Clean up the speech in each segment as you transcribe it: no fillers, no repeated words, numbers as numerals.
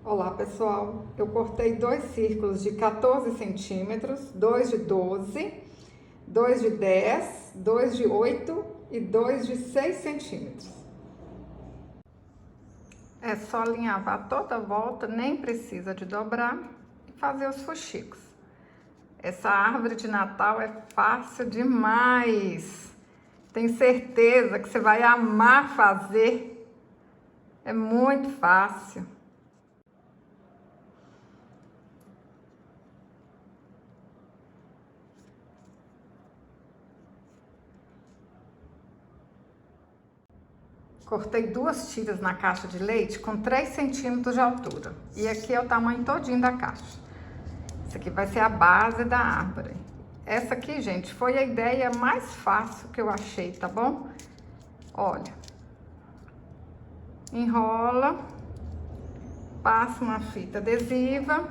Olá pessoal, eu cortei dois círculos de 14 centímetros, dois de 12, dois de 10, dois de 8 e dois de 6 centímetros. É só alinhavar toda a volta, nem precisa de dobrar e fazer os fuxicos. Essa árvore de Natal é fácil demais. Tenho certeza que você vai amar fazer. É muito fácil. Cortei duas tiras na caixa de leite com 3 centímetros de altura. E aqui é o tamanho todinho da caixa. Isso aqui vai ser a base da árvore. Essa aqui, gente, foi a ideia mais fácil que eu achei, tá bom? Olha. Enrola. Passa uma fita adesiva.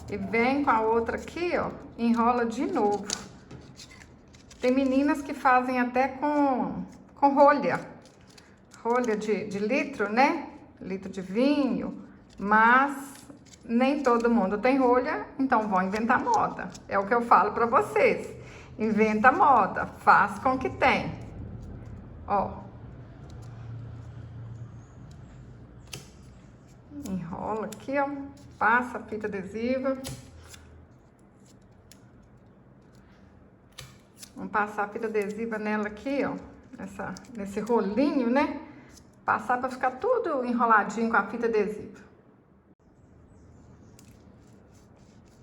E vem com a outra aqui, ó. Enrola de novo. Tem meninas que fazem até com rolha. Rolha de litro, né? Litro de vinho, mas nem todo mundo tem rolha, então vão inventar moda. É o que eu falo pra vocês. Inventa moda, faz com que tem. Ó. Enrola aqui, ó. Passa a fita adesiva. Vamos passar a fita adesiva nela aqui, ó. Nesse rolinho, né? Passar para ficar tudo enroladinho com a fita adesiva.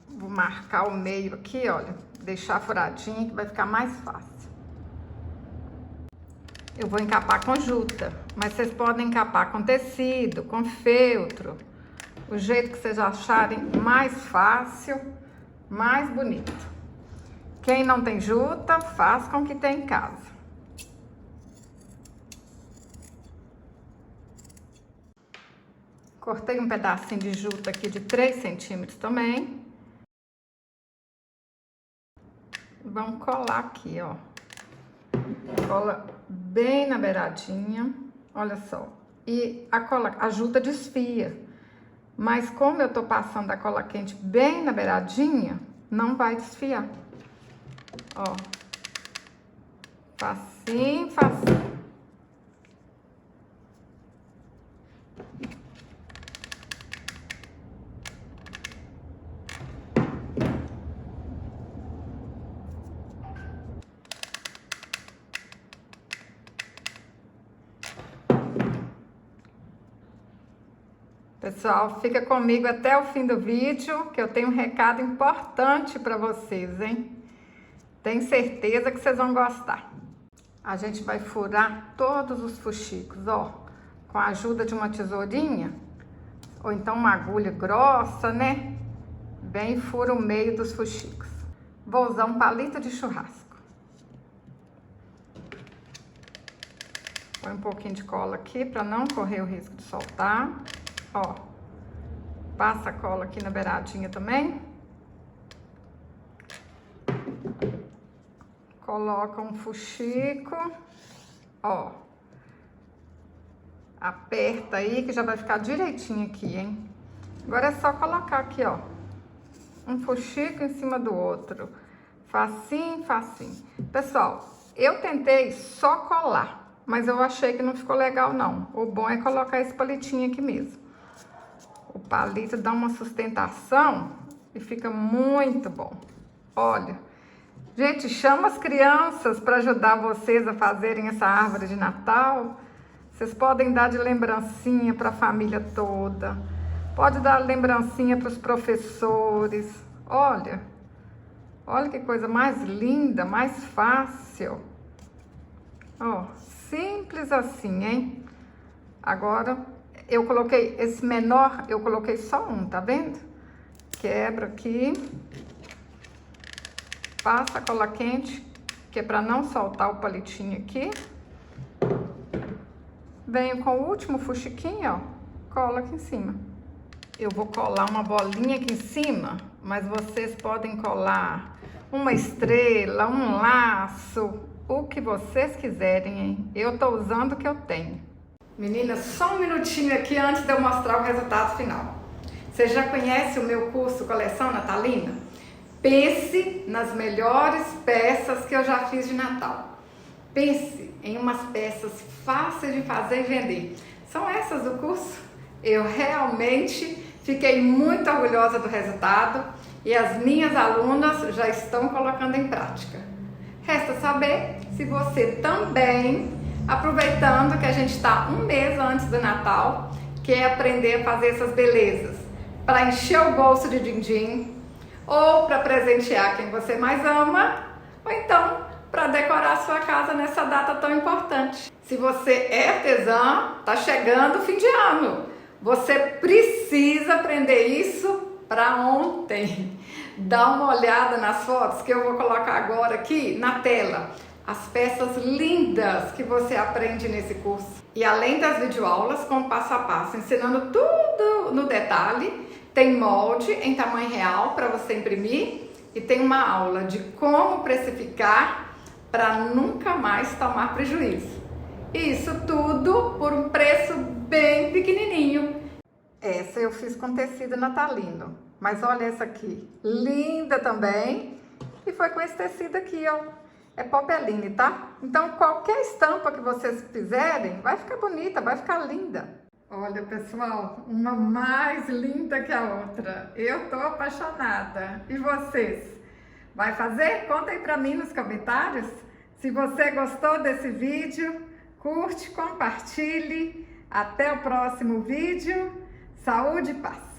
Vou marcar o meio aqui, olha. Deixar furadinho que vai ficar mais fácil. Eu vou encapar com juta, mas vocês podem encapar com tecido, com feltro. O jeito que vocês acharem mais fácil, mais bonito. Quem não tem juta, faz com o que tem em casa. Cortei um pedacinho de juta aqui de 3 centímetros também. Vamos colar aqui, ó. Cola bem na beiradinha, olha só. E a juta desfia. Mas como eu tô passando a cola quente bem na beiradinha, não vai desfiar. Ó. Facinho, facinho. Pessoal, fica comigo até o fim do vídeo, que eu tenho um recado importante para vocês, hein? Tenho certeza que vocês vão gostar. A gente vai furar todos os fuxicos, ó, com a ajuda de uma tesourinha, ou então uma agulha grossa, né? Bem, fura o meio dos fuxicos. Vou usar um palito de churrasco. Põe um pouquinho de cola aqui para não correr o risco de soltar. Ó, passa a cola aqui na beiradinha também. Coloca um fuxico, ó. Aperta aí que já vai ficar direitinho aqui, hein? Agora é só colocar aqui, ó. Um fuxico em cima do outro. Facinho, facinho. Pessoal, eu tentei só colar, mas eu achei que não ficou legal, não. O bom é colocar esse palitinho aqui mesmo. O palito dá uma sustentação e fica muito bom. Olha, gente, chama as crianças para ajudar vocês a fazerem essa árvore de Natal. Vocês podem dar de lembrancinha para a família toda. Pode dar lembrancinha para os professores. Olha, olha que coisa mais linda, mais fácil. Ó, simples assim, hein? Agora eu coloquei esse menor, eu coloquei só um, tá vendo? Quebra aqui. Passa a cola quente, que é para não soltar o palitinho aqui. Venho com o último fuxiquinho, ó. Cola aqui em cima. Eu vou colar uma bolinha aqui em cima, mas vocês podem colar uma estrela, um laço, o que vocês quiserem, hein? Eu tô usando o que eu tenho. Meninas, só um minutinho aqui antes de eu mostrar o resultado final. Você já conhece o meu curso Coleção Natalina? Pense nas melhores peças que eu já fiz de Natal. Pense em umas peças fáceis de fazer e vender. São essas do curso? Eu realmente fiquei muito orgulhosa do resultado e as minhas alunas já estão colocando em prática. Resta saber se você também, aproveitando que a gente está um mês antes do Natal, quer aprender a fazer essas belezas para encher o bolso de din-din, ou para presentear quem você mais ama, ou então para decorar a sua casa nessa data tão importante. Se você é artesã, tá chegando o fim de ano. Você precisa aprender isso para ontem. Dá uma olhada nas fotos que eu vou colocar agora aqui na tela. As peças lindas que você aprende nesse curso. E além das videoaulas com passo a passo, ensinando tudo no detalhe, tem molde em tamanho real para você imprimir e tem uma aula de como precificar para nunca mais tomar prejuízo. Isso tudo por um preço bem pequenininho. Essa eu fiz com tecido natalino, mas olha essa aqui, linda também, e foi com esse tecido aqui, ó, é popeline, tá? Então qualquer estampa que vocês fizerem, vai ficar bonita, vai ficar linda. Olha, pessoal, uma mais linda que a outra. Eu tô apaixonada. E vocês? Vai fazer? Conta aí pra mim nos comentários. Se você gostou desse vídeo, curte, compartilhe. Até o próximo vídeo. Saúde e paz!